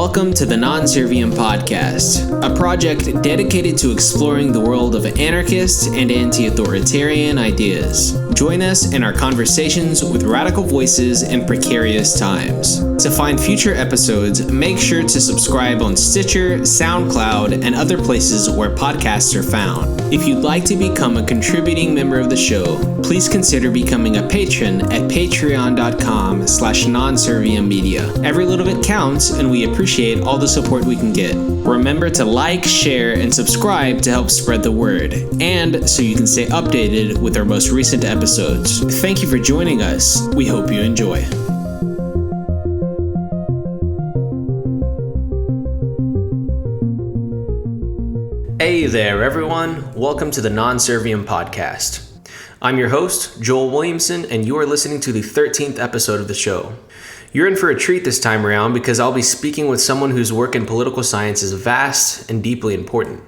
Welcome to the Non-Serviam podcast, a project dedicated to exploring the world of anarchist and anti-authoritarian ideas. Join us in our conversations with radical voices in precarious times. To find future episodes, make sure to subscribe on Stitcher, Soundcloud, and other places where podcasts are found. If you'd like to become a contributing member of the show, please consider becoming a patron at patreon.com/nonserviummedia. Every little bit counts, and we appreciate all the support we can get. Remember to like, share, and subscribe to help spread the word, and so you can stay updated with our most recent episodes. Thank you for joining us. We hope you enjoy. Hey there, everyone. Welcome to the Non-Serviam podcast. I'm your host, Joel Williamson, and you are listening to the 13th episode of the show. You're in for a treat this time around because I'll be speaking with someone whose work in political science is vast and deeply important.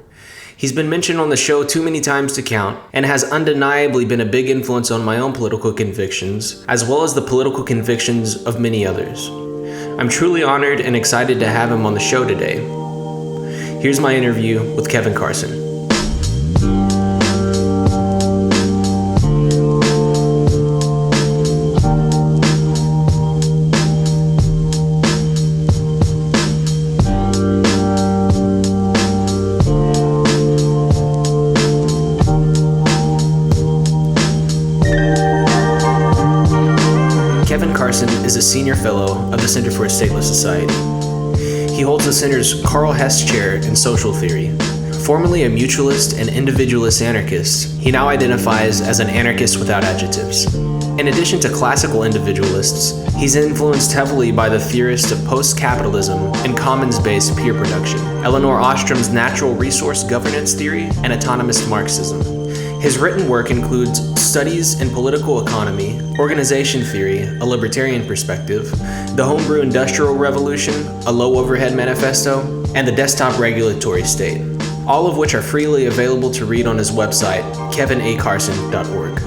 He's been mentioned on the show too many times to count and has undeniably been a big influence on my own political convictions, as well as the political convictions of many others. I'm truly honored and excited to have him on the show today. Here's my interview with Kevin Carson. Kevin Carson is a senior fellow of the Center for a Stateless Society. He holds the center's Carl Hess Chair in Social Theory. Formerly a mutualist and individualist anarchist, he now identifies as an anarchist without adjectives. In addition to classical individualists, he's influenced heavily by the theorists of post-capitalism and commons-based peer production, Elinor Ostrom's natural resource governance theory, and autonomous Marxism. His written work includes studies in political economy, organization theory, a libertarian perspective, the homebrew industrial revolution, a low overhead manifesto, and the desktop regulatory state, all of which are freely available to read on his website, kevinacarson.org.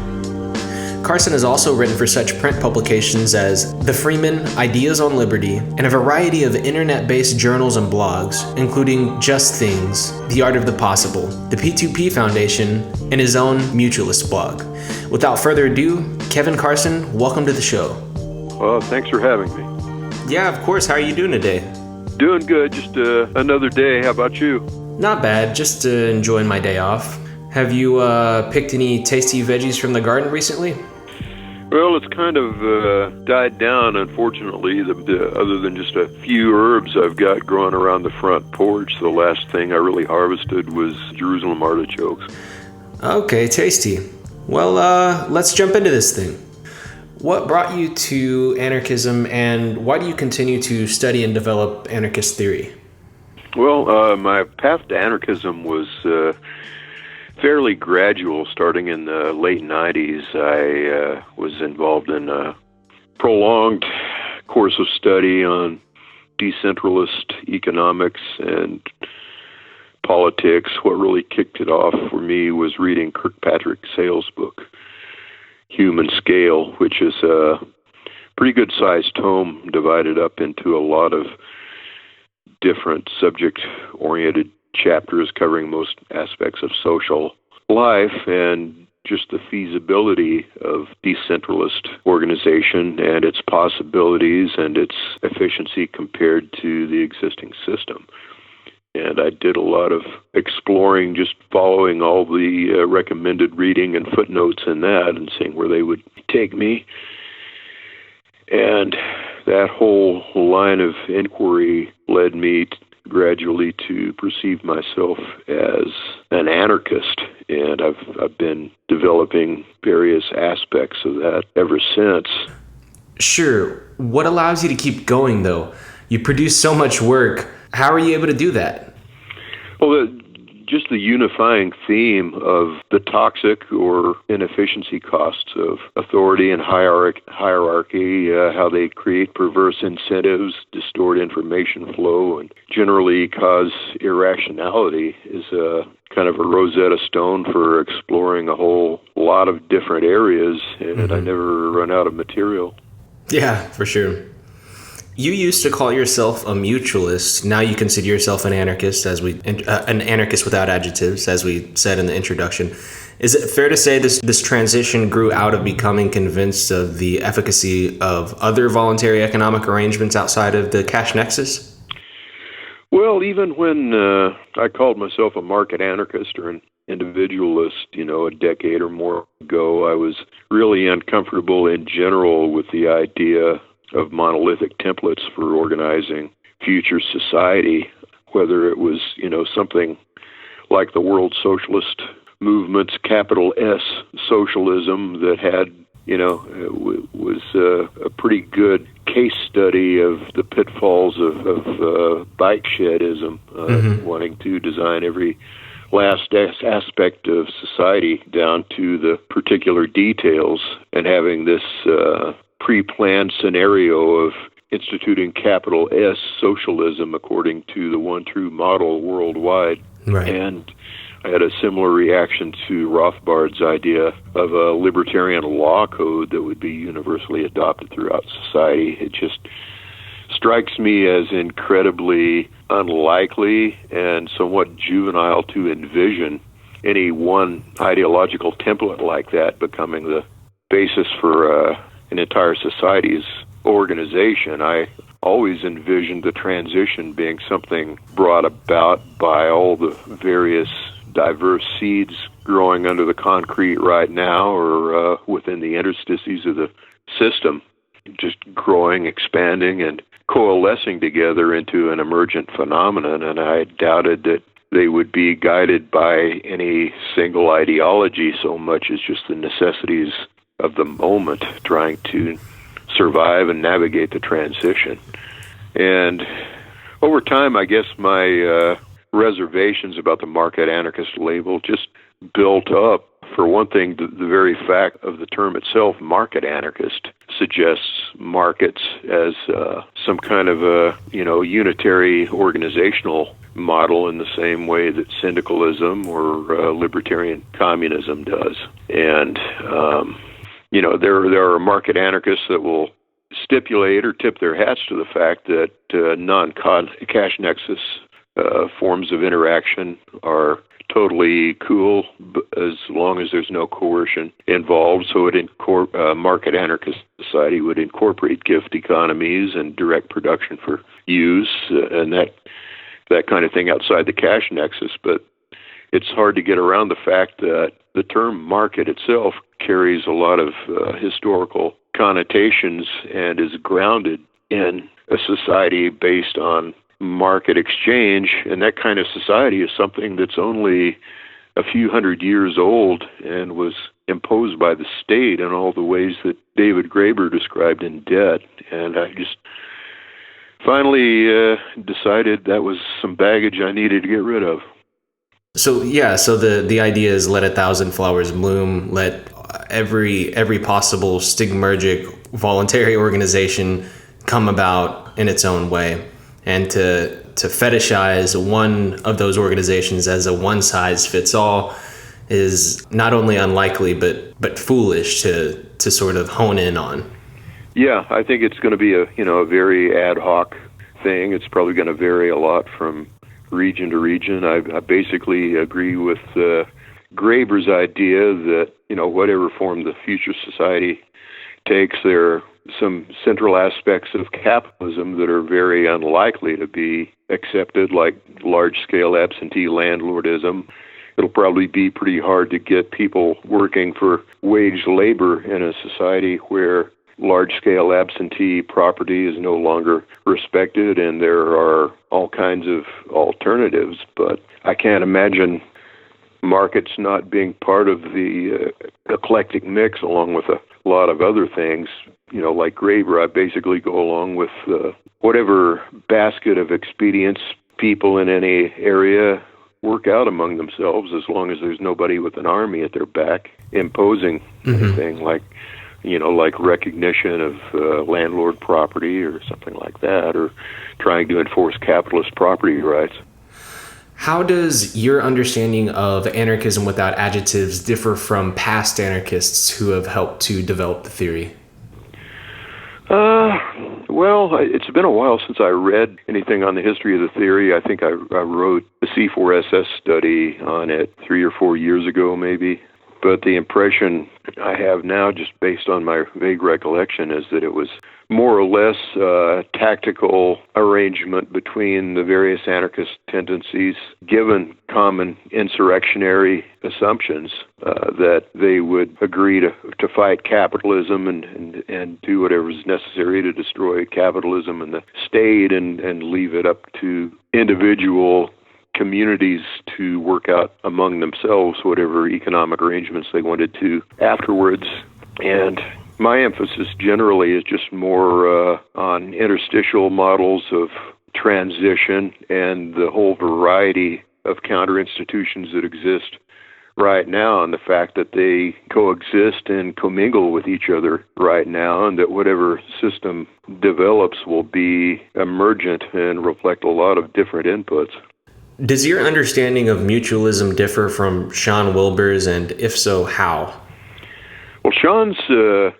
Carson has also written for such print publications as The Freeman, Ideas on Liberty, and a variety of internet-based journals and blogs, including Just Things, The Art of the Possible, the P2P Foundation, and his own mutualist blog. Without further ado, Kevin Carson, welcome to the show. Well, thanks for having me. Yeah, of course. How are you doing today? Doing good. Just another day. How about you? Not bad. Just enjoying my day off. Have you picked any tasty veggies from the garden recently? Well, it's kind of died down, unfortunately, other than just a few herbs I've got growing around the front porch. The last thing I really harvested was Jerusalem artichokes. Okay, tasty. Well, let's jump into this thing. What brought you to anarchism, and why do you continue to study and develop anarchist theory? Well, my path to anarchism was fairly gradual. Starting in the late 90s, I was involved in a prolonged course of study on decentralist economics and politics. What really kicked it off for me was reading Kirkpatrick Sale's book, Human Scale, which is a pretty good-sized tome divided up into a lot of different subject-oriented chapters covering most aspects of social life and just the feasibility of decentralist organization and its possibilities and its efficiency compared to the existing system. And I did a lot of exploring, just following all the recommended reading and footnotes in that and seeing where they would take me. And that whole line of inquiry led me gradually to perceive myself as an anarchist. And I've been developing various aspects of that ever since. Sure. What allows you to keep going, though? You produce so much work. How are you able to do that? Well, just the unifying theme of the toxic or inefficiency costs of authority and hierarchy, how they create perverse incentives, distort information flow, and generally cause irrationality is a kind of a Rosetta Stone for exploring a whole lot of different areas, and I never run out of material. Yeah, for sure. You used to call yourself a mutualist. Now you consider yourself an anarchist, an anarchist without adjectives, as we said in the introduction. Is it fair to say this transition grew out of becoming convinced of the efficacy of other voluntary economic arrangements outside of the cash nexus? Well, even when I called myself a market anarchist or an individualist, a decade or more ago, I was really uncomfortable in general with the idea of monolithic templates for organizing future society, whether it was, something like the world socialist movement's capital S socialism that had, was a pretty good case study of the pitfalls of bike shedism, wanting to design every last aspect of society down to the particular details and having this pre-planned scenario of instituting capital S socialism according to the one true model worldwide. Right. And I had a similar reaction to Rothbard's idea of a libertarian law code that would be universally adopted throughout society. It just strikes me as incredibly unlikely and somewhat juvenile to envision any one ideological template like that becoming the basis for an entire society's organization. I always envisioned the transition being something brought about by all the various diverse seeds growing under the concrete right now or within the interstices of the system, just growing, expanding, and coalescing together into an emergent phenomenon. And I doubted that they would be guided by any single ideology so much as just the necessities of the moment, trying to survive and navigate the transition. And over time, I guess my reservations about the market anarchist label just built up. For one thing, the very fact of the term itself, market anarchist, suggests markets as some kind of a unitary organizational model in the same way that syndicalism or libertarian communism does. And there are market anarchists that will stipulate or tip their hats to the fact that non-cash nexus forms of interaction are totally cool as long as there's no coercion involved. So market anarchist society would incorporate gift economies and direct production for use and that kind of thing outside the cash nexus. But it's hard to get around the fact that the term market itself carries a lot of historical connotations and is grounded in a society based on market exchange, and that kind of society is something that's only a few hundred years old and was imposed by the state in all the ways that David Graeber described in Debt. And I just finally decided that was some baggage I needed to get rid of. So the idea is let 1,000 flowers bloom, let every possible stigmergic voluntary organization come about in its own way. And to fetishize one of those organizations as a one-size-fits-all is not only unlikely, but foolish to sort of hone in on. Yeah, I think it's going to be a very ad hoc thing. It's probably going to vary a lot from region to region. I basically agree with Graeber's idea that, whatever form the future society takes, there are some central aspects of capitalism that are very unlikely to be accepted, like large-scale absentee landlordism. It'll probably be pretty hard to get people working for wage labor in a society where large-scale absentee property is no longer respected, and there are all kinds of alternatives. But I can't imagine markets not being part of the eclectic mix along with a lot of other things. Like Graeber, I basically go along with whatever basket of expedients people in any area work out among themselves, as long as there's nobody with an army at their back imposing anything like recognition of landlord property or something like that, or trying to enforce capitalist property rights. How does your understanding of anarchism without adjectives differ from past anarchists who have helped to develop the theory? Well, it's been a while since I read anything on the history of the theory. I think I wrote a C4SS study on it 3 or 4 years ago, maybe. But the impression I have now, just based on my vague recollection, is that it was more or less a tactical arrangement between the various anarchist tendencies, given common insurrectionary assumptions that they would agree to fight capitalism and do whatever is necessary to destroy capitalism and the state, and leave it up to individual communities to work out among themselves whatever economic arrangements they wanted to afterwards. And my emphasis generally is just more on interstitial models of transition and the whole variety of counter-institutions that exist right now, and the fact that they coexist and commingle with each other right now, and that whatever system develops will be emergent and reflect a lot of different inputs. Does your understanding of mutualism differ from Sean Wilber's, and if so, how? Well, Sean's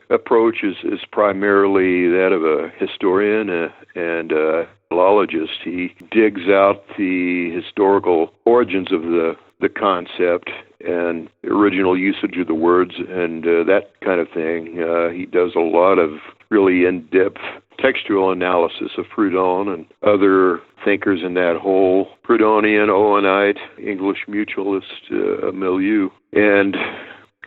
approach is primarily that of a historian and a philologist. He digs out the historical origins of the concept and the original usage of the words and that kind of thing. He does a lot of really in-depth textual analysis of Proudhon and other thinkers in that whole Proudhonian, Owenite, English mutualist milieu. And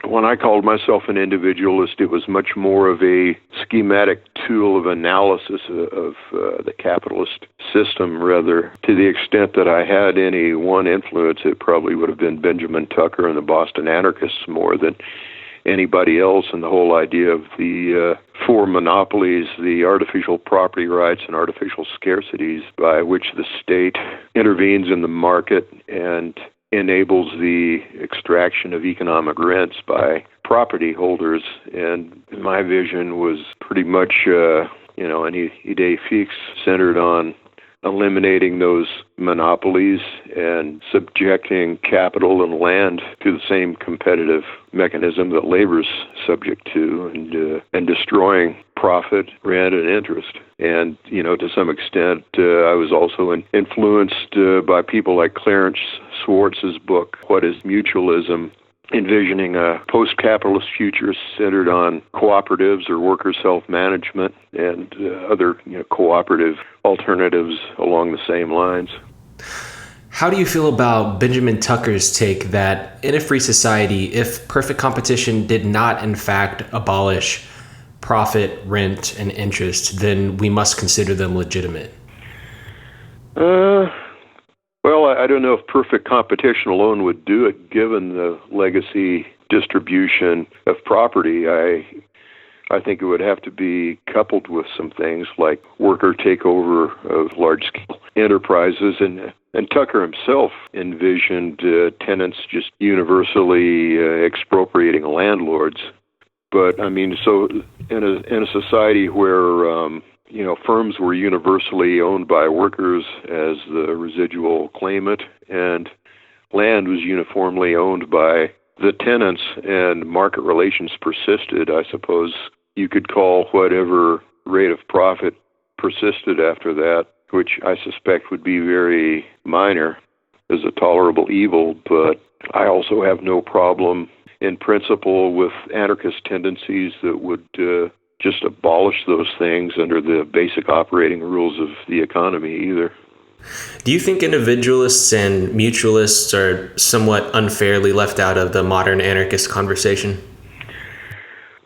when I called myself an individualist, it was much more of a schematic tool of analysis of the capitalist system, rather. To the extent that I had any one influence, it probably would have been Benjamin Tucker and the Boston Anarchists more than anybody else, and the whole idea of the four monopolies, the artificial property rights and artificial scarcities by which the state intervenes in the market and enables the extraction of economic rents by property holders. And my vision was pretty much, an idée fixe centered on eliminating those monopolies and subjecting capital and land to the same competitive mechanism that labor's subject to, and destroying profit, rent, and interest. And, to some extent, I was also influenced by people like Clarence Swartz's book, What is Mutualism?, envisioning a post-capitalist future centered on cooperatives or worker self-management and other cooperative alternatives along the same lines. How do you feel about Benjamin Tucker's take that in a free society, if perfect competition did not in fact abolish profit, rent, and interest, then we must consider them legitimate? Well, I don't know if perfect competition alone would do it, given the legacy distribution of property. I think it would have to be coupled with some things like worker takeover of large-scale enterprises, and Tucker himself envisioned tenants just universally expropriating landlords. But so in a society where firms were universally owned by workers as the residual claimant, and land was uniformly owned by the tenants, and market relations persisted, I suppose you could call whatever rate of profit persisted after that, which I suspect would be very minor, as a tolerable evil. But I also have no problem in principle with anarchist tendencies that would just abolish those things under the basic operating rules of the economy either. Do you think individualists and mutualists are somewhat unfairly left out of the modern anarchist conversation?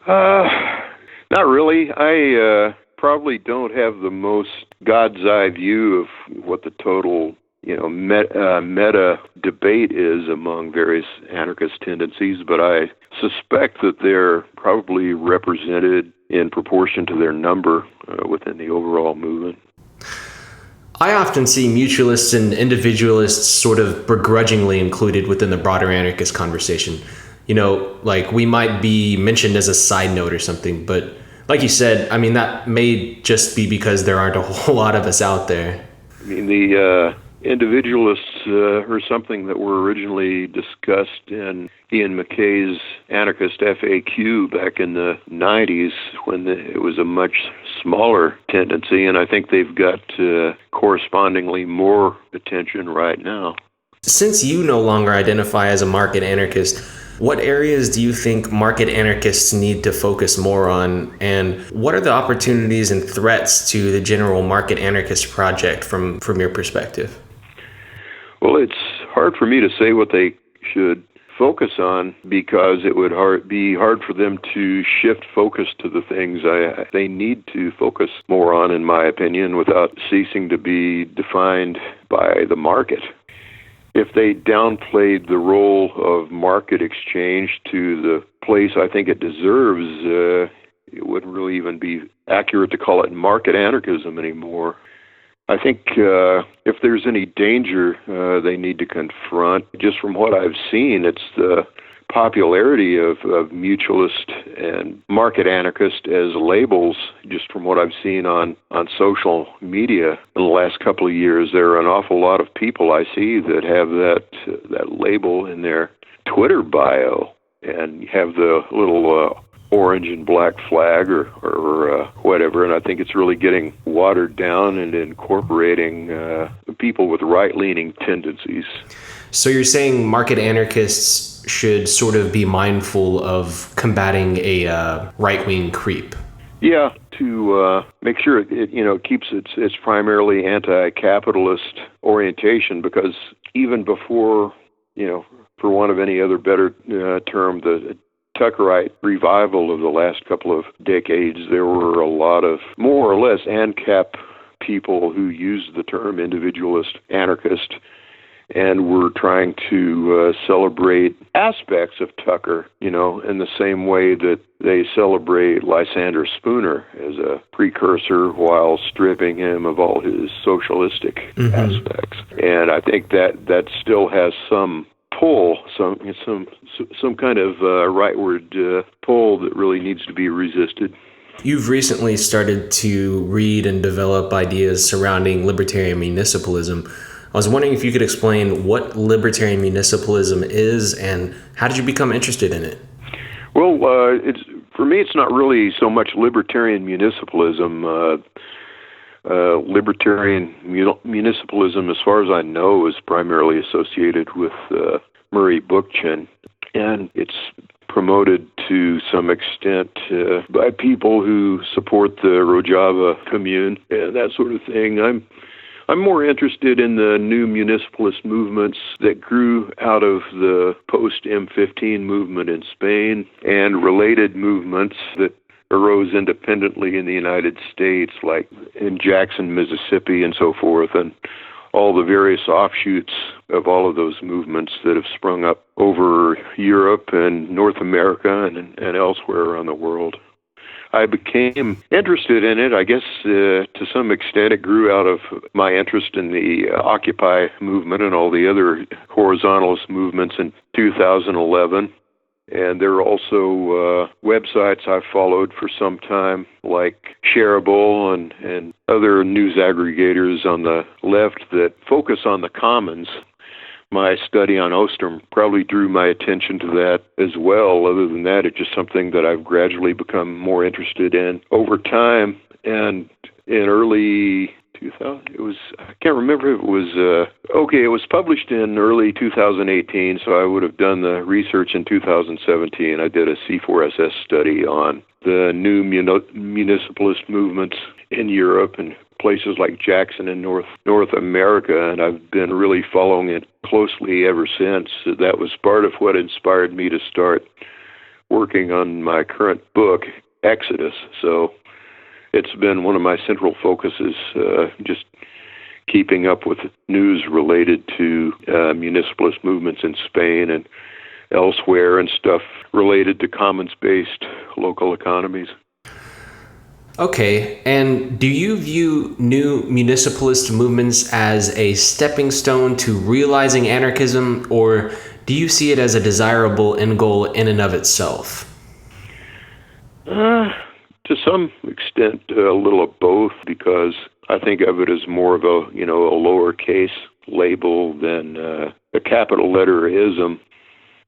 Not really. I probably don't have the most God's eye view of what the total meta debate is among various anarchist tendencies, but I suspect that they're probably represented in proportion to their number within the overall movement. I often see mutualists and individualists sort of begrudgingly included within the broader anarchist conversation. Like we might be mentioned as a side note or something, but like you said, that may just be because there aren't a whole lot of us out there. Individualists are something that were originally discussed in Ian McKay's Anarchist FAQ back in the 90s when it was a much smaller tendency, and I think they've got correspondingly more attention right now. Since you no longer identify as a market anarchist, what areas do you think market anarchists need to focus more on, and what are the opportunities and threats to the general market anarchist project from your perspective? Well, it's hard for me to say what they should focus on because it would be hard for them to shift focus to the things they need to focus more on, in my opinion, without ceasing to be defined by the market. If they downplayed the role of market exchange to the place I think it deserves, it wouldn't really even be accurate to call it market anarchism anymore. I think if there's any danger they need to confront, just from what I've seen, it's the popularity of mutualist and market anarchist as labels. Just from what I've seen on social media in the last couple of years, there are an awful lot of people I see that have that label in their Twitter bio and have the little orange and black flag or whatever, and I think it's really getting watered down and incorporating people with right-leaning tendencies. So you're saying market anarchists should sort of be mindful of combating a right-wing creep? Yeah, to make sure it keeps its primarily anti-capitalist orientation, because even before, for want of any other better term, the Tuckerite revival of the last couple of decades, there were a lot of more or less ANCAP people who used the term individualist anarchist and were trying to celebrate aspects of Tucker, in the same way that they celebrate Lysander Spooner as a precursor while stripping him of all his socialistic aspects. And I think that still has some pull, some kind of rightward pull that really needs to be resisted. You've recently started to read and develop ideas surrounding libertarian municipalism. I was wondering if you could explain what libertarian municipalism is and how did you become interested in it? Well, for me, it's not really so much libertarian municipalism. Libertarian municipalism, as far as I know, is primarily associated with Murray Bookchin, and it's promoted to some extent by people who support the Rojava commune and that sort of thing. I'm more interested in the new municipalist movements that grew out of the post-M15 movement in Spain and related movements that arose independently in the United States, like in Jackson, Mississippi, and so forth, and all the various offshoots of all of those movements that have sprung up over Europe and North America and elsewhere around the world. I became interested in it, I guess, to some extent. It grew out of my interest in the Occupy movement and all the other horizontalist movements in 2011. And there are also websites I've followed for some time, like Shareable and other news aggregators on the left that focus on the commons. My study on Ostrom probably drew my attention to that as well. Other than that, it's just something that I've gradually become more interested in over time. And in early 2000, I can't remember if it was, it was published in early 2018, so I would have done the research in 2017. I did a C4SS study on the new municipalist movements in Europe and places like Jackson in North America, and I've been really following it closely ever since. That was part of what inspired me to start working on my current book, Exodus. So it's been one of my central focuses, just keeping up with news related to municipalist movements in Spain and elsewhere, and stuff related to commons-based local economies. Okay, and do you view new municipalist movements as a stepping stone to realizing anarchism, or do you see it as a desirable end goal in and of itself? To some extent, a little of both, because I think of it as more of a lowercase label than a capital letter ism.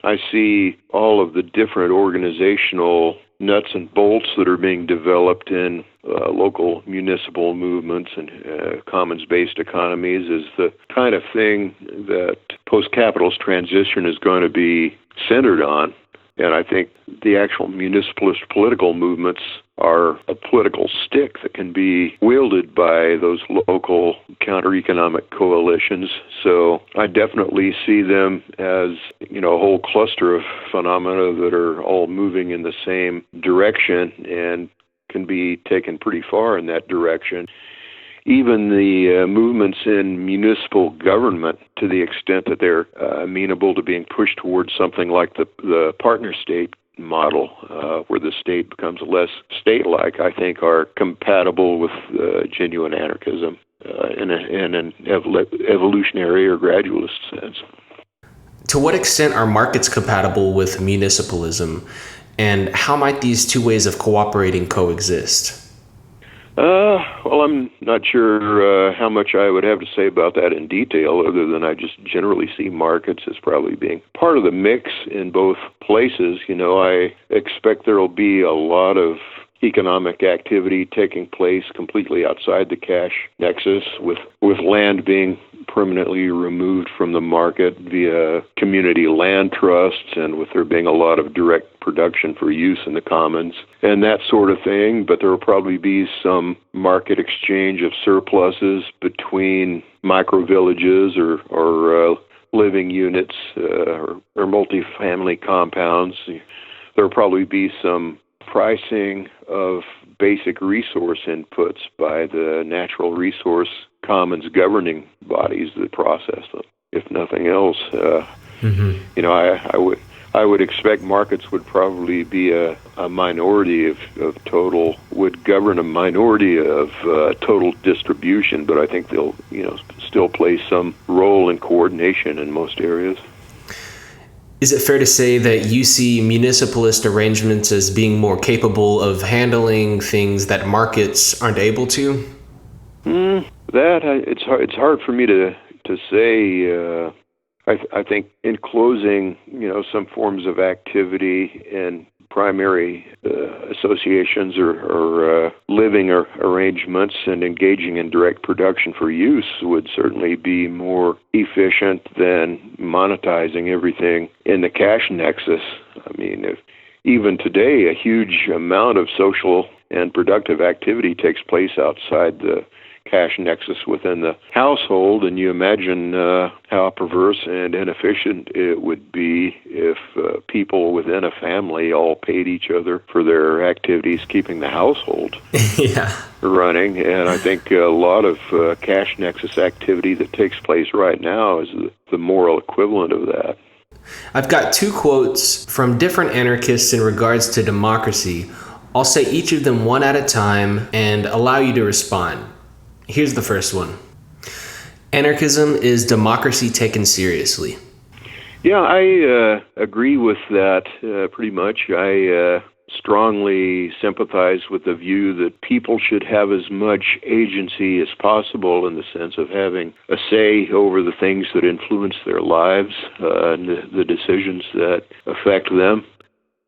I see all of the different organizational nuts and bolts that are being developed in local municipal movements and commons-based economies as the kind of thing that post-capitalist transition is going to be centered on. And I think the actual municipalist political movements are a political stick that can be wielded by those local counter-economic coalitions. So I definitely see them as, a whole cluster of phenomena that are all moving in the same direction and can be taken pretty far in that direction. Even the movements in municipal government, to the extent that they're amenable to being pushed towards something like the partner state model, where the state becomes less state-like, I think are compatible with genuine anarchism in an evolutionary or gradualist sense. To what extent are markets compatible with municipalism, and how might these two ways of cooperating coexist? Well, I'm not sure how much I would have to say about that in detail, other than I just generally see markets as probably being part of the mix in both places. I expect there will be a lot of economic activity taking place completely outside the cash nexus, with land being permanently removed from the market via community land trusts, and with there being a lot of direct production for use in the commons and that sort of thing. But there will probably be some market exchange of surpluses between micro-villages or living units or multifamily compounds. There will probably be some pricing of basic resource inputs by the natural resource commons governing bodies that process them. If nothing else, I would expect markets would probably be a minority of total, would govern a minority of total distribution, but I think they'll still play some role in coordination in most areas. Is it fair to say that you see municipalist arrangements as being more capable of handling things that markets aren't able to? It's hard for me to say. I think enclosing some forms of activity in primary associations or living arrangements and engaging in direct production for use would certainly be more efficient than monetizing everything in the cash nexus. I mean, even today, a huge amount of social and productive activity takes place outside the cash nexus within the household, and you imagine how perverse and inefficient it would be if people within a family all paid each other for their activities keeping the household running. And I think a lot of cash nexus activity that takes place right now is the moral equivalent of that. I've got two quotes from different anarchists in regards to democracy. I'll say each of them one at a time and allow you to respond. Here's the first one. Anarchism is democracy taken seriously. Yeah, I agree with that pretty much. I strongly sympathize with the view that people should have as much agency as possible in the sense of having a say over the things that influence their lives and the decisions that affect them.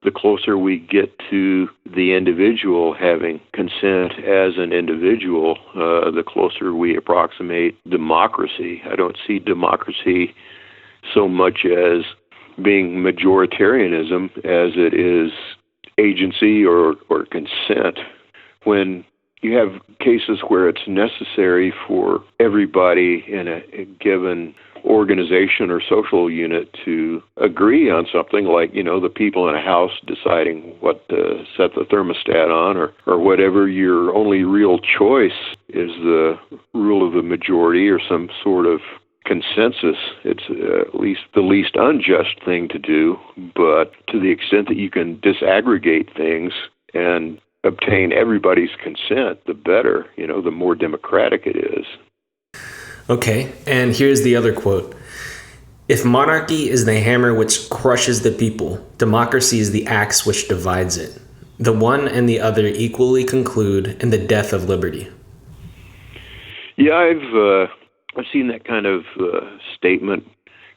The closer we get to the individual having consent as an individual, the closer we approximate democracy. I don't see democracy so much as being majoritarianism as it is agency or consent. When you have cases where it's necessary for everybody in a given organization or social unit to agree on something, like, the people in a house deciding what to set the thermostat on or whatever, your only real choice is the rule of the majority or some sort of consensus. It's at least the least unjust thing to do, but to the extent that you can disaggregate things and obtain everybody's consent, the better, the more democratic it is. Okay, and here's the other quote. If monarchy is the hammer which crushes the people, democracy is the axe which divides it. The one and the other equally conclude in the death of liberty. Yeah, I've seen that kind of statement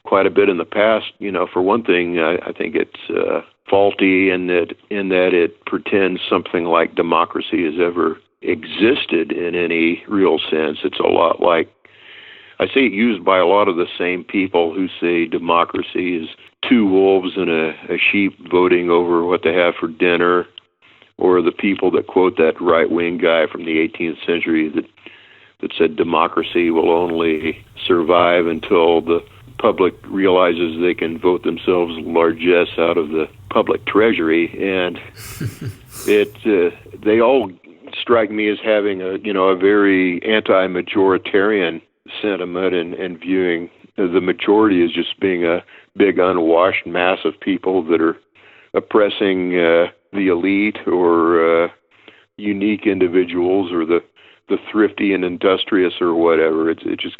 quite a bit in the past. For one thing, I think it's faulty in that it pretends something like democracy has ever existed in any real sense. It's a lot like, I see it used by a lot of the same people who say democracy is two wolves and a sheep voting over what they have for dinner, or the people that quote that right-wing guy from the 18th century that said democracy will only survive until the public realizes they can vote themselves largesse out of the public treasury. And they all strike me as having a very anti-majoritarian sentiment and viewing the majority as just being a big unwashed mass of people that are oppressing the elite or unique individuals or the thrifty and industrious or whatever. It just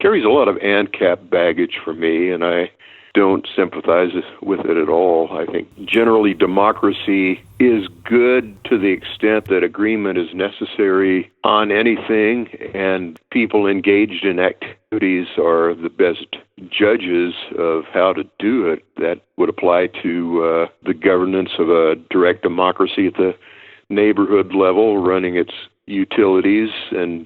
carries a lot of ANCAP baggage for me, and I don't sympathize with it at all. I think generally democracy is good to the extent that agreement is necessary on anything, and people engaged in activities are the best judges of how to do it. That would apply to the governance of a direct democracy at the neighborhood level, running its utilities and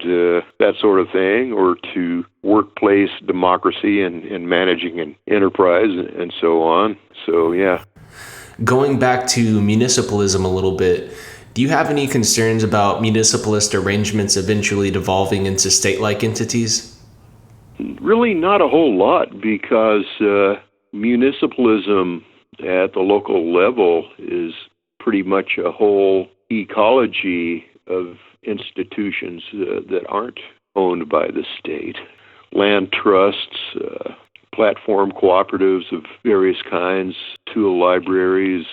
that sort of thing, or to workplace democracy and managing an enterprise and so on. So, yeah. Going back to municipalism a little bit, do you have any concerns about municipalist arrangements eventually devolving into state-like entities? Really not a whole lot, because municipalism at the local level is pretty much a whole ecology of institutions that aren't owned by the state. Land trusts, platform cooperatives of various kinds, tool libraries,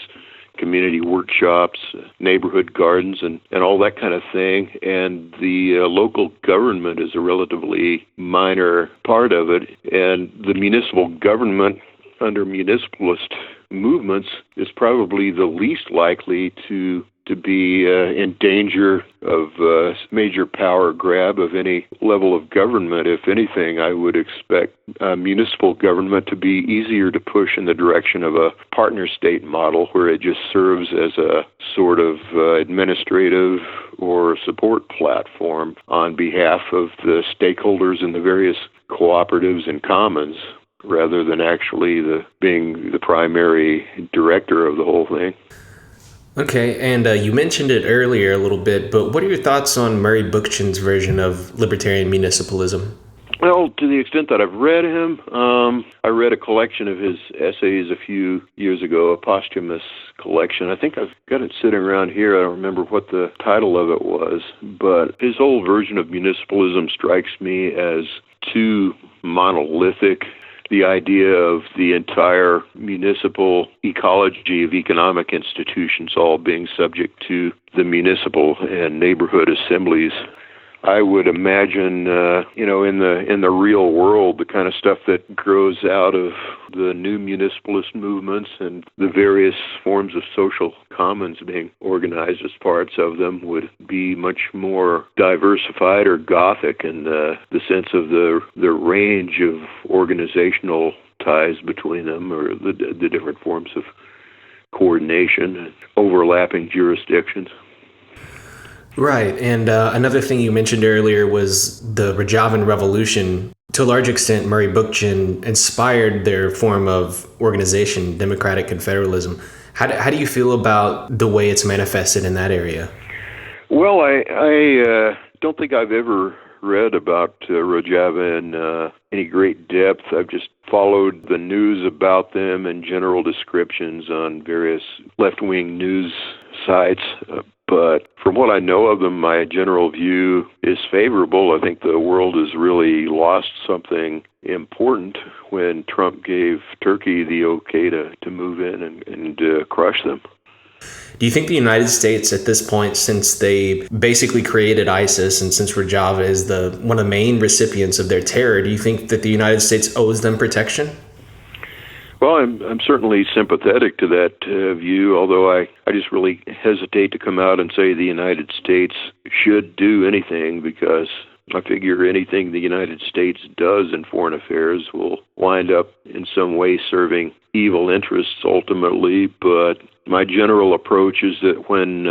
community workshops, neighborhood gardens, and all that kind of thing. And the local government is a relatively minor part of it. And the municipal government under municipalist movements is probably the least likely to be in danger of major power grab of any level of government. If anything, I would expect municipal government to be easier to push in the direction of a partner state model, where it just serves as a sort of administrative or support platform on behalf of the stakeholders in the various cooperatives and commons, rather than actually being the primary director of the whole thing. Okay, and you mentioned it earlier a little bit, but what are your thoughts on Murray Bookchin's version of libertarian municipalism? Well, to the extent that I've read him, I read a collection of his essays a few years ago, a posthumous collection. I think I've got it sitting around here. I don't remember what the title of it was, but his whole version of municipalism strikes me as too monolithic. The idea of the entire municipal ecology of economic institutions all being subject to the municipal and neighborhood assemblies. I would imagine, in the real world, the kind of stuff that grows out of the new municipalist movements and the various forms of social commons being organized as parts of them would be much more diversified or Gothic in the sense of the range of organizational ties between them, or the different forms of coordination and overlapping jurisdictions. Right, and another thing you mentioned earlier was the Rojavan Revolution. To a large extent, Murray Bookchin inspired their form of organization, democratic confederalism. How do you feel about the way it's manifested in that area? Well, I don't think I've ever read about Rojava in any great depth. I've just followed the news about them and general descriptions on various left-wing news sites. But from what I know of them, my general view is favorable. I think the world has really lost something important when Trump gave Turkey the okay to move in and crush them. Do you think the United States at this point, since they basically created ISIS and since Rojava is one of the main recipients of their terror, do you think that the United States owes them protection? Well, I'm certainly sympathetic to that view, although I just really hesitate to come out and say the United States should do anything, because I figure anything the United States does in foreign affairs will wind up in some way serving evil interests ultimately, but my general approach is that when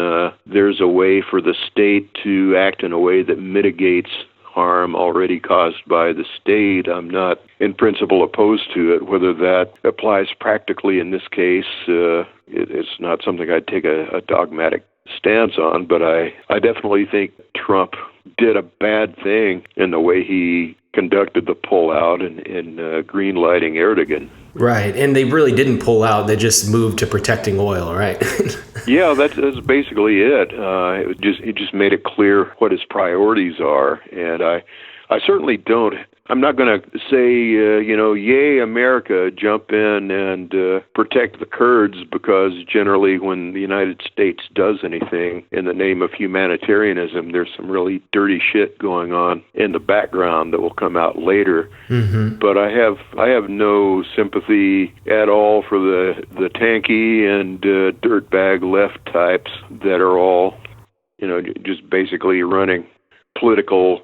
there's a way for the state to act in a way that mitigates harm already caused by the state, I'm not in principle opposed to it. Whether that applies practically in this case, it's not something I'd take a dogmatic stance on, but I definitely think Trump did a bad thing in the way he conducted the pullout and green-lighting Erdogan. Right, and they really didn't pull out. They just moved to protecting oil, right? Yeah, that's basically it. It just made it clear what his priorities are, and I certainly don't. I'm not going to say, yay, America, jump in and protect the Kurds, because generally when the United States does anything in the name of humanitarianism, there's some really dirty shit going on in the background that will come out later. Mm-hmm. But I have no sympathy at all for the tanky and dirtbag left types that are all, just basically running political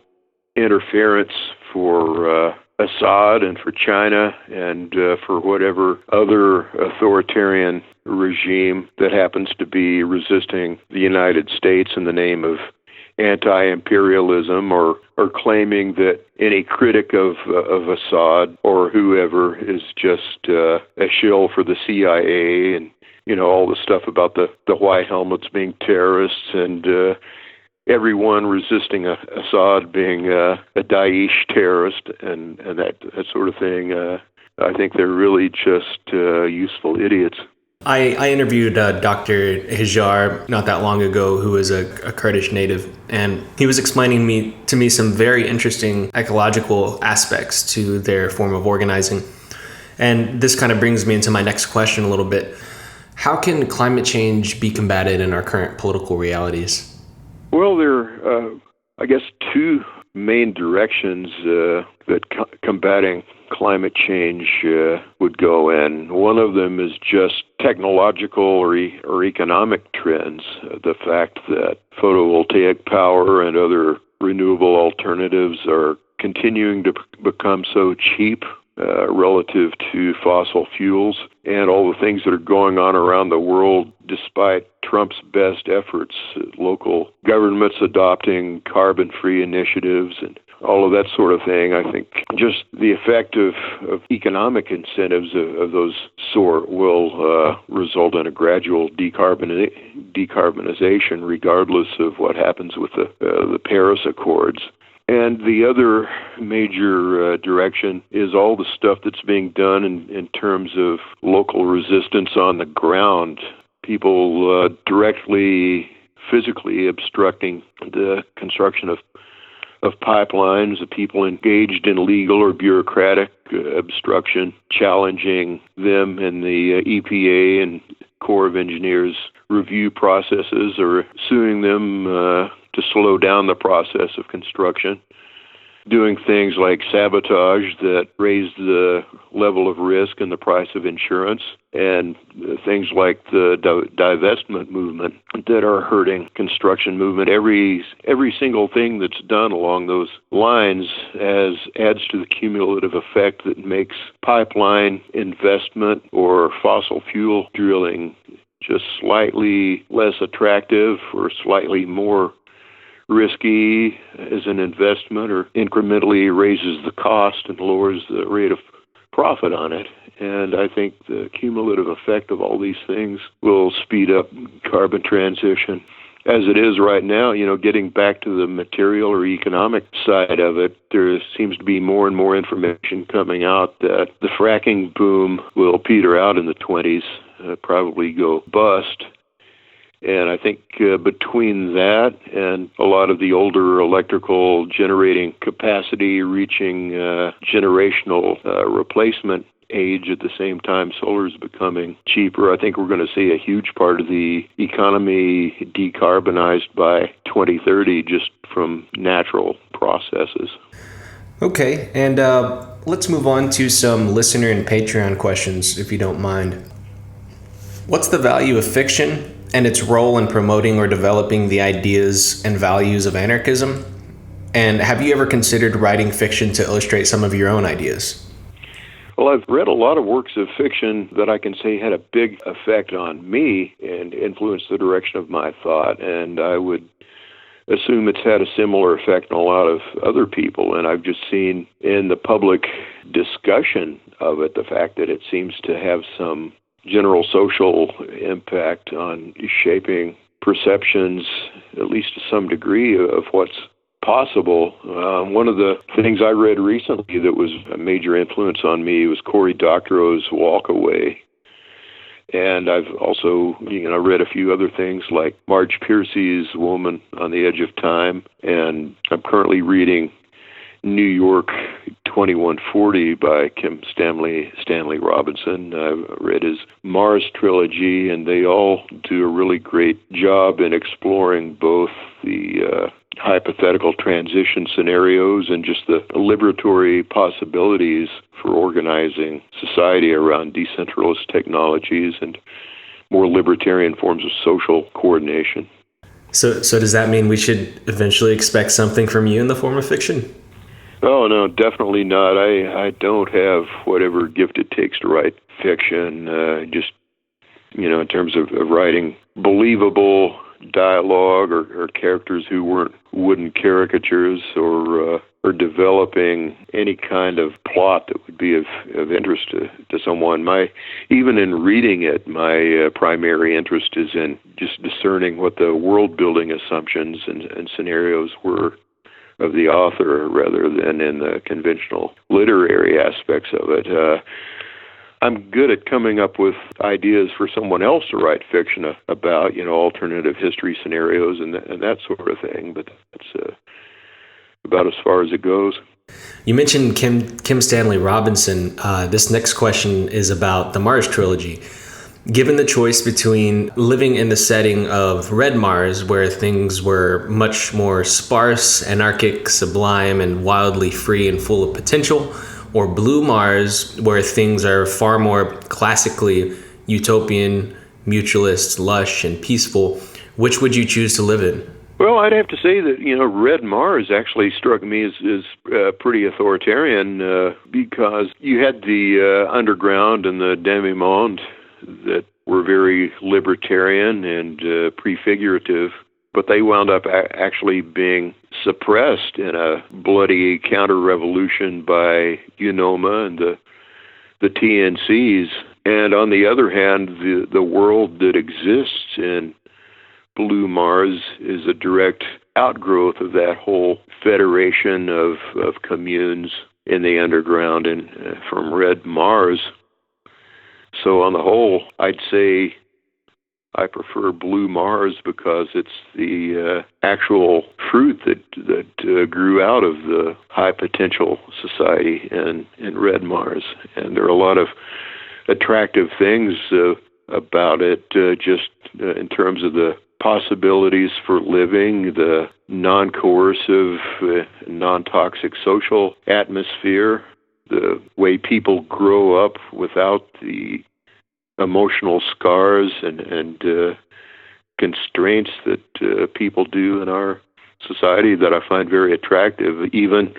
interference for Assad and for China and for whatever other authoritarian regime that happens to be resisting the United States in the name of anti-imperialism, or claiming that any critic of Assad or whoever is just a shill for the CIA, and all the stuff about the white helmets being terrorists, and everyone resisting Assad being a Daesh terrorist and that sort of thing. I think they're really just useful idiots. I interviewed Dr. Hijar not that long ago, who is a Kurdish native, and he was explaining to me some very interesting ecological aspects to their form of organizing. And this kind of brings me into my next question a little bit. How can climate change be combated in our current political realities? Well, there are, I guess, two main directions that combating climate change would go in. One of them is just technological or economic trends. The fact that photovoltaic power and other renewable alternatives are continuing to become so cheap relative to fossil fuels, and all the things that are going on around the world despite Trump's best efforts, local governments adopting carbon-free initiatives and all of that sort of thing. I think just the effect of economic incentives of those sort will result in a gradual decarbonization regardless of what happens with the Paris Accords. And the other major direction is all the stuff that's being done in terms of local resistance on the ground. People directly, physically obstructing the construction of pipelines, the people engaged in legal or bureaucratic obstruction, challenging them in the EPA and Corps of Engineers review processes, or suing them to slow down the process of construction, doing things like sabotage that raise the level of risk and the price of insurance, and things like the divestment movement that are hurting construction movement. Every single thing that's done along those lines adds to the cumulative effect that makes pipeline investment or fossil fuel drilling just slightly less attractive or slightly more risky as an investment, or incrementally raises the cost and lowers the rate of profit on it. And I think the cumulative effect of all these things will speed up carbon transition. As it is right now, getting back to the material or economic side of it, there seems to be more and more information coming out that the fracking boom will peter out in the 20s, probably go bust. And I think between that and a lot of the older electrical generating capacity reaching generational replacement age at the same time solar is becoming cheaper, I think we're going to see a huge part of the economy decarbonized by 2030 just from natural processes. Okay, and let's move on to some listener and Patreon questions, if you don't mind. What's the value of fiction and its role in promoting or developing the ideas and values of anarchism? And have you ever considered writing fiction to illustrate some of your own ideas? Well, I've read a lot of works of fiction that I can say had a big effect on me and influenced the direction of my thought, and I would assume it's had a similar effect on a lot of other people. And I've just seen in the public discussion of it the fact that it seems to have some general social impact on shaping perceptions, at least to some degree, of what's possible. One of the things I read recently that was a major influence on me was Cory Doctorow's Walk Away. And I've also, read a few other things like Marge Piercy's Woman on the Edge of Time. And I'm currently reading New York 2140 by Stanley Robinson. I've read his Mars trilogy, and they all do a really great job in exploring both the hypothetical transition scenarios and just the liberatory possibilities for organizing society around decentralized technologies and more libertarian forms of social coordination. So does that mean we should eventually expect something from you in the form of fiction? Oh, no, definitely not. I don't have whatever gift it takes to write fiction, in terms of writing believable dialogue or characters who weren't wooden caricatures or developing any kind of plot that would be of interest to someone. Even in reading it, my primary interest is in just discerning what the world-building assumptions and scenarios were of the author rather than in the conventional literary aspects of it. I'm good at coming up with ideas for someone else to write fiction about, alternative history scenarios and that sort of thing, but that's about as far as it goes. You mentioned Kim Stanley Robinson. This next question is about the Mars trilogy. Given the choice between living in the setting of Red Mars, where things were much more sparse, anarchic, sublime, and wildly free and full of potential, or Blue Mars, where things are far more classically utopian, mutualist, lush, and peaceful, which would you choose to live in? Well, I'd have to say that, Red Mars actually struck me as pretty authoritarian because you had the underground and the demi-monde that were very libertarian and prefigurative, but they wound up actually being suppressed in a bloody counter-revolution by UNOMA and the TNCs. And on the other hand, the world that exists in Blue Mars is a direct outgrowth of that whole federation of communes in the underground and from Red Mars. So on the whole, I'd say I prefer Blue Mars because it's the actual fruit that grew out of the high potential society in Red Mars. And there are a lot of attractive things about it, just in terms of the possibilities for living, the non-coercive, non-toxic social atmosphere, the way people grow up without the emotional scars and constraints that people do in our society that I find very attractive. Even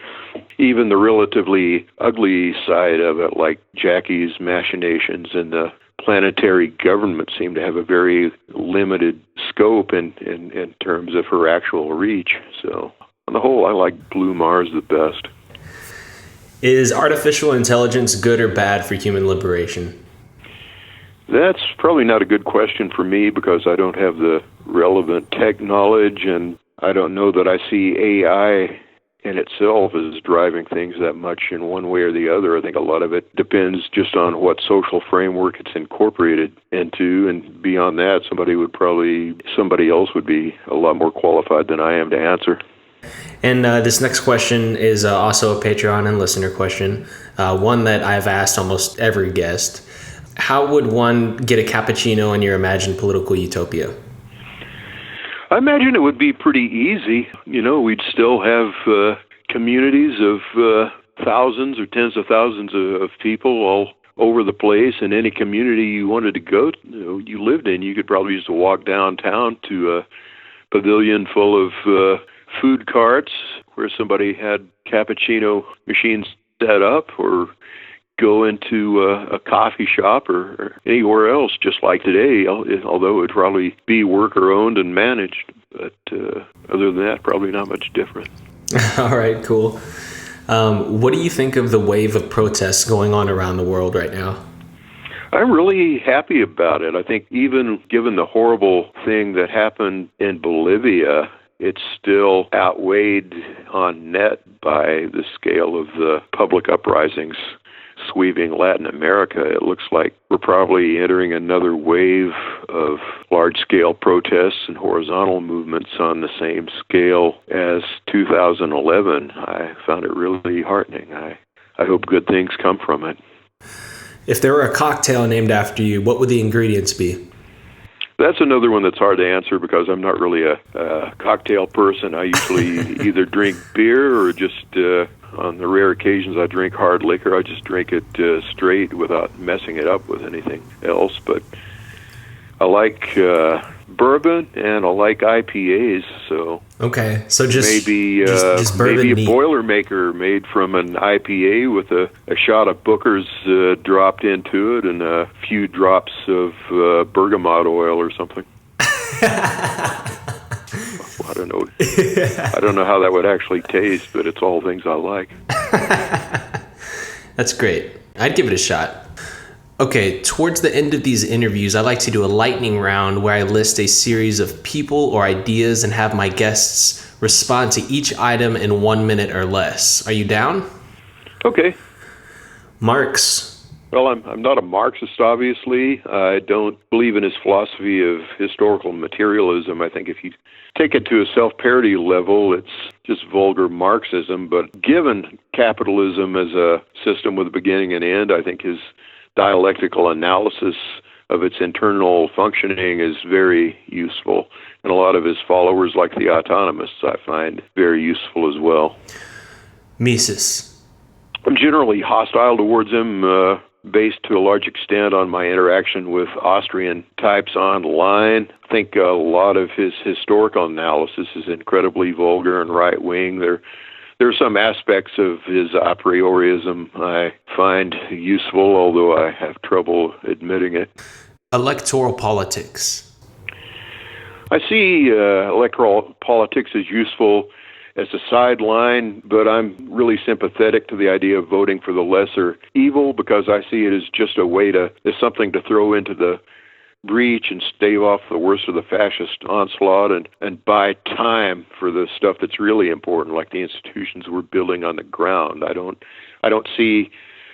the relatively ugly side of it, like Jackie's machinations and the planetary government, seem to have a very limited scope in terms of her actual reach. So on the whole, I like Blue Mars the best. Is artificial intelligence good or bad for human liberation? That's probably not a good question for me because I don't have the relevant tech knowledge, and I don't know that I see AI in itself as driving things that much in one way or the other. I think a lot of it depends just on what social framework it's incorporated into, and beyond that, somebody else would be a lot more qualified than I am to answer. And this next question is also a Patreon and listener question, one that I've asked almost every guest. How would one get a cappuccino in your imagined political utopia? I imagine it would be pretty easy. We'd still have communities of thousands or tens of thousands of people all over the place. In any community you wanted to go to, you lived in, you could probably just walk downtown to a pavilion full of food carts where somebody had cappuccino machines set up, or go into a coffee shop or anywhere else, just like today, although it would probably be worker-owned and managed. But other than that, probably not much different. All right, cool. What do you think of the wave of protests going on around the world right now? I'm really happy about it. I think even given the horrible thing that happened in Bolivia, it's still outweighed on net by the scale of the public uprisings sweeping Latin America. It looks like we're probably entering another wave of large-scale protests and horizontal movements on the same scale as 2011. I found it really heartening. I hope good things come from it. If there were a cocktail named after you, what would the ingredients be? That's another one that's hard to answer because I'm not really a cocktail person. I usually either drink beer or just, on the rare occasions I drink hard liquor, I just drink it straight without messing it up with anything else. But I like bourbon and I like IPAs, so okay, so just maybe just bourbon maybe a neat. Boilermaker made from an IPA with a shot of Booker's dropped into it and a few drops of bergamot oil or something. I don't know. I don't know how that would actually taste, but it's all things I like. That's great. I'd give it a shot. Okay, towards the end of these interviews, I like to do a lightning round where I list a series of people or ideas and have my guests respond to each item in 1 minute or less. Are you down? Okay. Marx. Well, I'm not a Marxist, obviously. I don't believe in his philosophy of historical materialism. I think if you take it to a self-parody level, it's just vulgar Marxism. But given capitalism as a system with a beginning and end, I think his dialectical analysis of its internal functioning is very useful. And a lot of his followers, like the autonomists, I find very useful as well. Mises. I'm generally hostile towards him, based to a large extent on my interaction with Austrian types online. I think a lot of his historical analysis is incredibly vulgar and right-wing. There are some aspects of his a priorism I find useful, although I have trouble admitting it. Electoral politics. I see electoral politics as useful as a sideline, but I'm really sympathetic to the idea of voting for the lesser evil because I see it as just a way as something to throw into the breach and stave off the worst of the fascist onslaught and buy time for the stuff that's really important, like the institutions we're building on the ground. I don't see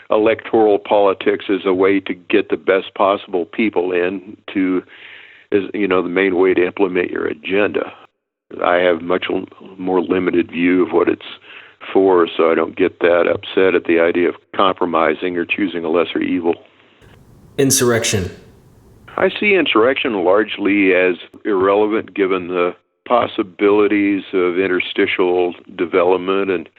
electoral politics as a way to get the best possible people in as the main way to implement your agenda. I have much more limited view of what it's for, so I don't get that upset at the idea of compromising or choosing a lesser evil. Insurrection. I see insurrection largely as irrelevant given the possibilities of interstitial development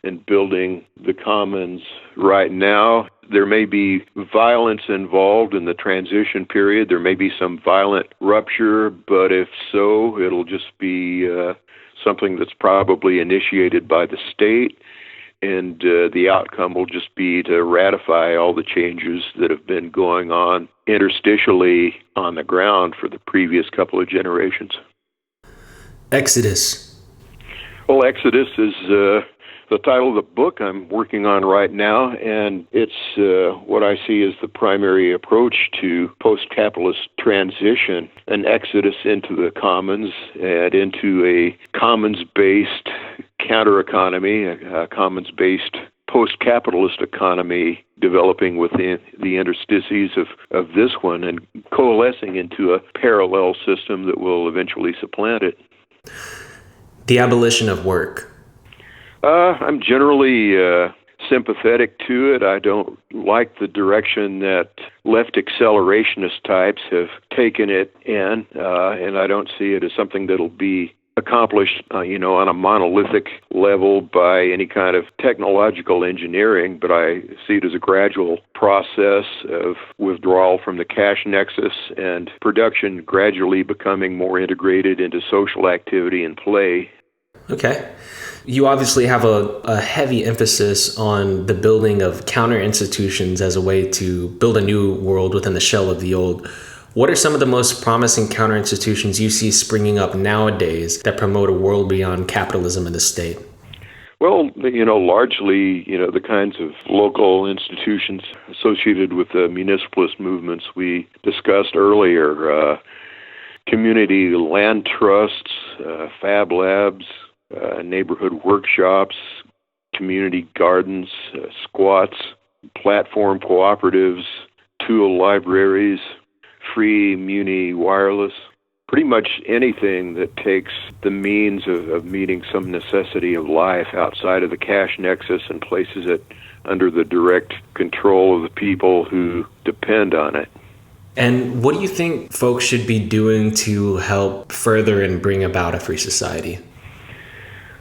and building the commons right now. There may be violence involved in the transition period. There may be some violent rupture, but if so, it'll just be something that's probably initiated by the state, and the outcome will just be to ratify all the changes that have been going on interstitially on the ground for the previous couple of generations. Exodus. Well, Exodus is the title of the book I'm working on right now, and it's what I see as the primary approach to post-capitalist transition, an exodus into the commons and into a commons-based counter-economy, a commons-based post-capitalist economy developing within the interstices of this one and coalescing into a parallel system that will eventually supplant it. The abolition of work. I'm generally sympathetic to it. I don't like the direction that left accelerationist types have taken it in, and I don't see it as something that'll be accomplished, on a monolithic level by any kind of technological engineering, but I see it as a gradual process of withdrawal from the cash nexus and production gradually becoming more integrated into social activity and play. Okay. You obviously have a heavy emphasis on the building of counter institutions as a way to build a new world within the shell of the old. What are some of the most promising counter institutions you see springing up nowadays that promote a world beyond capitalism in the state? Well, largely, the kinds of local institutions associated with the municipalist movements we discussed earlier, community land trusts, fab labs, neighborhood workshops, community gardens, squats, platform cooperatives, tool libraries, free muni wireless. Pretty much anything that takes the means of meeting some necessity of life outside of the cash nexus and places it under the direct control of the people who depend on it. And what do you think folks should be doing to help further and bring about a free society?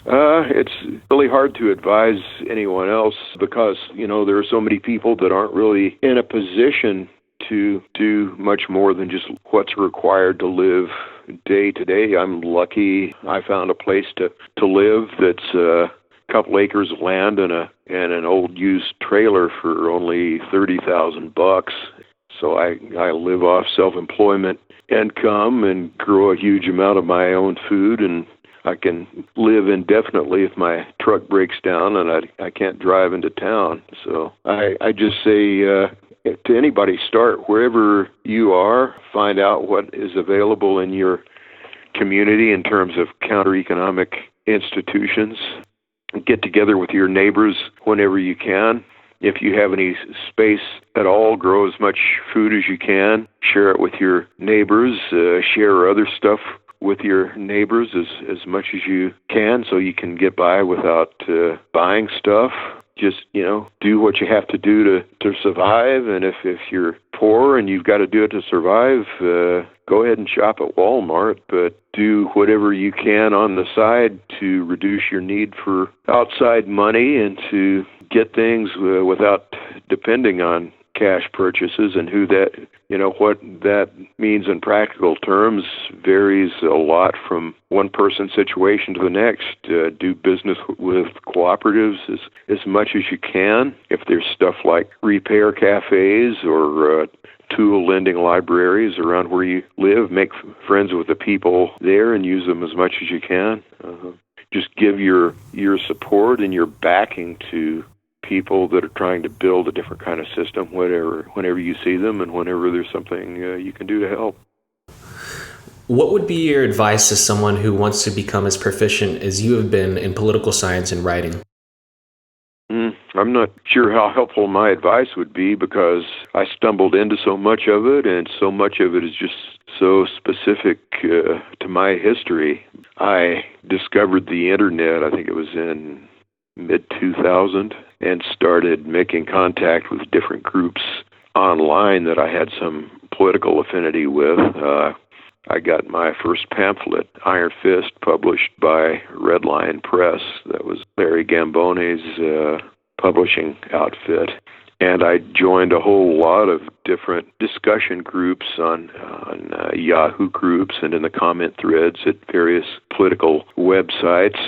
It's really hard to advise anyone else because, there are so many people that aren't really in a position to do much more than just what's required to live day to day. I'm lucky I found a place to live that's a couple acres of land and an old used trailer for only $30,000. So I live off self-employment income and grow a huge amount of my own food, and I can live indefinitely if my truck breaks down and I can't drive into town. So I just say to anybody, start wherever you are, find out what is available in your community in terms of counter-economic institutions. Get together with your neighbors whenever you can. If you have any space at all, grow as much food as you can. Share it with your neighbors. Share other stuff with your neighbors as much as you can so you can get by without buying stuff. Just, do what you have to do to survive. And if you're poor and you've got to do it to survive, go ahead and shop at Walmart, but do whatever you can on the side to reduce your need for outside money and to get things without depending on cash purchases. And what that means in practical terms varies a lot from one person's situation to the next. Do business with cooperatives as much as you can. If there's stuff like repair cafes or tool lending libraries around where you live, make friends with the people there and use them as much as you can. Just give your support and your backing to people that are trying to build a different kind of system, whenever you see them and whenever there's something you can do to help. What would be your advice to someone who wants to become as proficient as you have been in political science and writing? I'm not sure how helpful my advice would be because I stumbled into so much of it, and so much of it is just so specific to my history. I discovered the internet, I think it was in mid-2000, and started making contact with different groups online that I had some political affinity with. I got my first pamphlet, Iron Fist, published by Redline Press. That was Larry Gambone's publishing outfit. And I joined a whole lot of different discussion groups on Yahoo groups and in the comment threads at various political websites.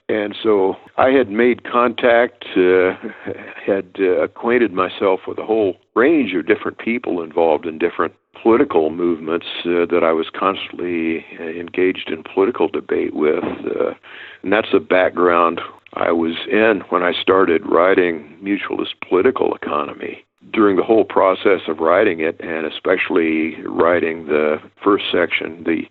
And so I had made contact, had acquainted myself with a whole range of different people involved in different political movements that I was constantly engaged in political debate with. And that's the background I was in when I started writing Mutualist Political Economy. During the whole process of writing it, and especially writing the first section, the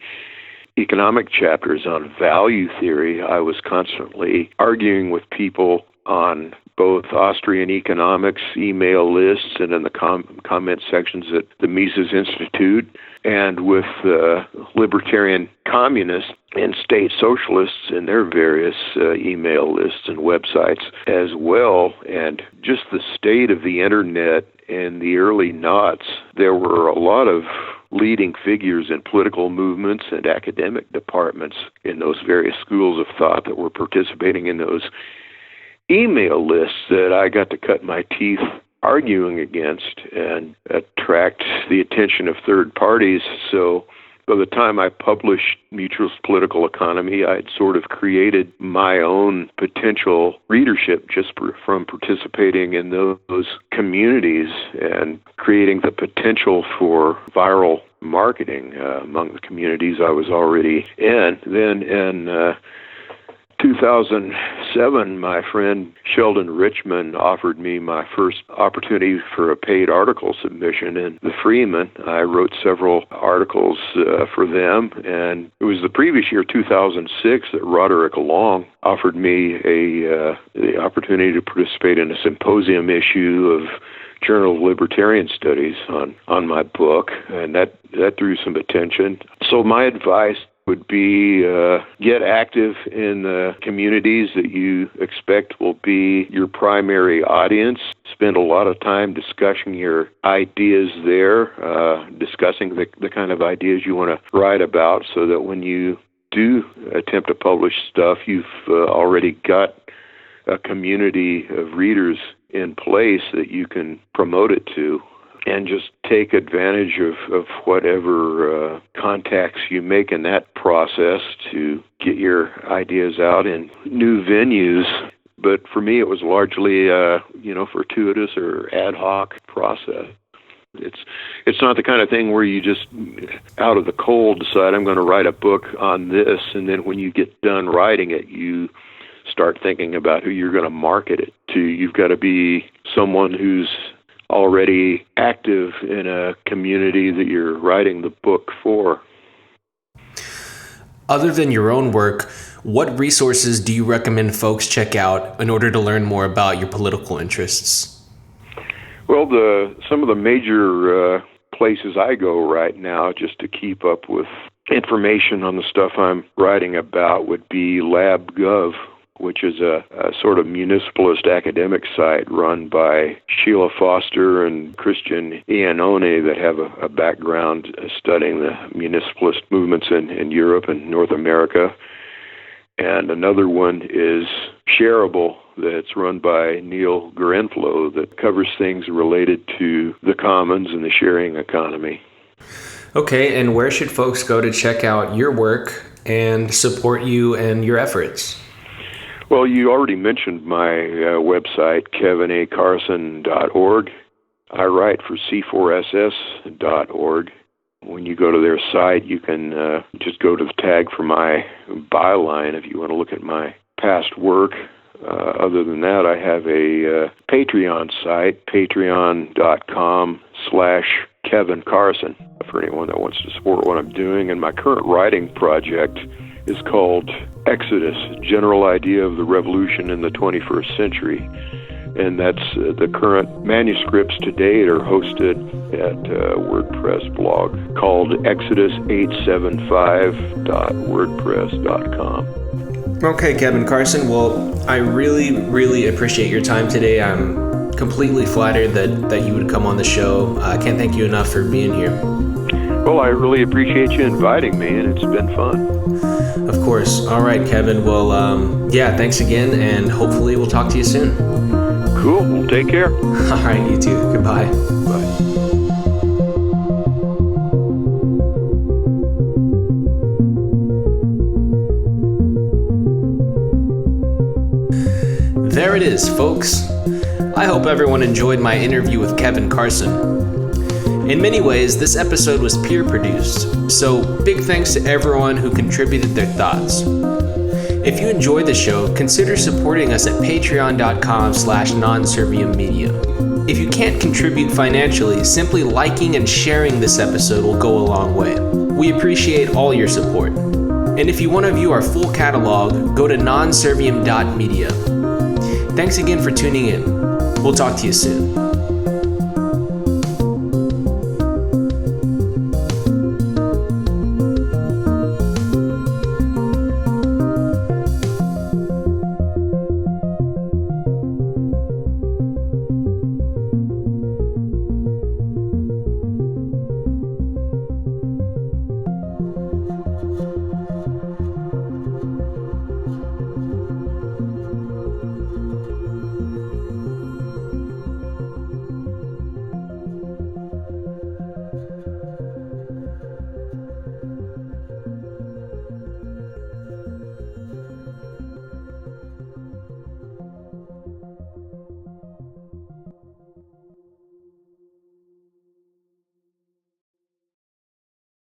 economic chapters on value theory, I was constantly arguing with people on both Austrian economics email lists and in the comment sections at the Mises Institute, and with libertarian communists and state socialists in their various email lists and websites as well. And just the state of the internet in the early noughts, there were a lot of leading figures in political movements and academic departments in those various schools of thought that were participating in those email lists that I got to cut my teeth arguing against and attract the attention of third parties. So by the time I published Mutualist Political Economy, I had sort of created my own potential readership just from participating in those communities and creating the potential for viral marketing among the communities I was already in. Then in 2007, my friend Sheldon Richman offered me my first opportunity for a paid article submission in the Freeman. I wrote several articles for them, and it was the previous year, 2006, that Roderick Long offered me the opportunity to participate in a symposium issue of Journal of Libertarian Studies on my book, and that drew some attention. So my advice would be get active in the communities that you expect will be your primary audience. Spend a lot of time discussing your ideas there, discussing the kind of ideas you want to write about, so that when you do attempt to publish stuff, you've already got a community of readers in place that you can promote it to. And just take advantage of whatever contacts you make in that process to get your ideas out in new venues. But for me, it was largely, fortuitous or ad hoc process. It's not the kind of thing where you just, out of the cold, decide I'm going to write a book on this, and then when you get done writing it, you start thinking about who you're going to market it to. You've got to be someone who's already active in a community that you're writing the book for. Other than your own work, what resources do you recommend folks check out in order to learn more about your political interests? Well, some of the major places I go right now just to keep up with information on the stuff I'm writing about would be LabGov, which is a sort of municipalist academic site run by Sheila Foster and Christian Iannone that have a background studying the municipalist movements in Europe and North America. And another one is Shareable, that's run by Neil Grenflow, that covers things related to the commons and the sharing economy. Okay, and where should folks go to check out your work and support you and your efforts? Well, you already mentioned my website, kevinacarson.org. I write for c4ss.org. When you go to their site, you can just go to the tag for my byline if you want to look at my past work. Other than that, I have a Patreon site, patreon.com/Kevin Carson, for anyone that wants to support what I'm doing. And my current writing project is called Exodus, General Idea of the Revolution in the 21st Century. And that's the current manuscripts to date are hosted at a WordPress blog called exodus875.wordpress.com. Okay, Kevin Carson. Well, I really, really appreciate your time today. I'm completely flattered that you would come on the show. I can't thank you enough for being here. Well, I really appreciate you inviting me, and it's been fun. Of course. All right, Kevin. Well, thanks again, and hopefully we'll talk to you soon. Cool. Well, take care. All right, you too. Goodbye. Bye. There it is, folks. I hope everyone enjoyed my interview with Kevin Carson. In many ways, this episode was peer-produced, so big thanks to everyone who contributed their thoughts. If you enjoyed the show, consider supporting us at patreon.com/non-serviam-media. If you can't contribute financially, simply liking and sharing this episode will go a long way. We appreciate all your support. And if you want to view our full catalog, go to nonserviam.media. Thanks again for tuning in. We'll talk to you soon.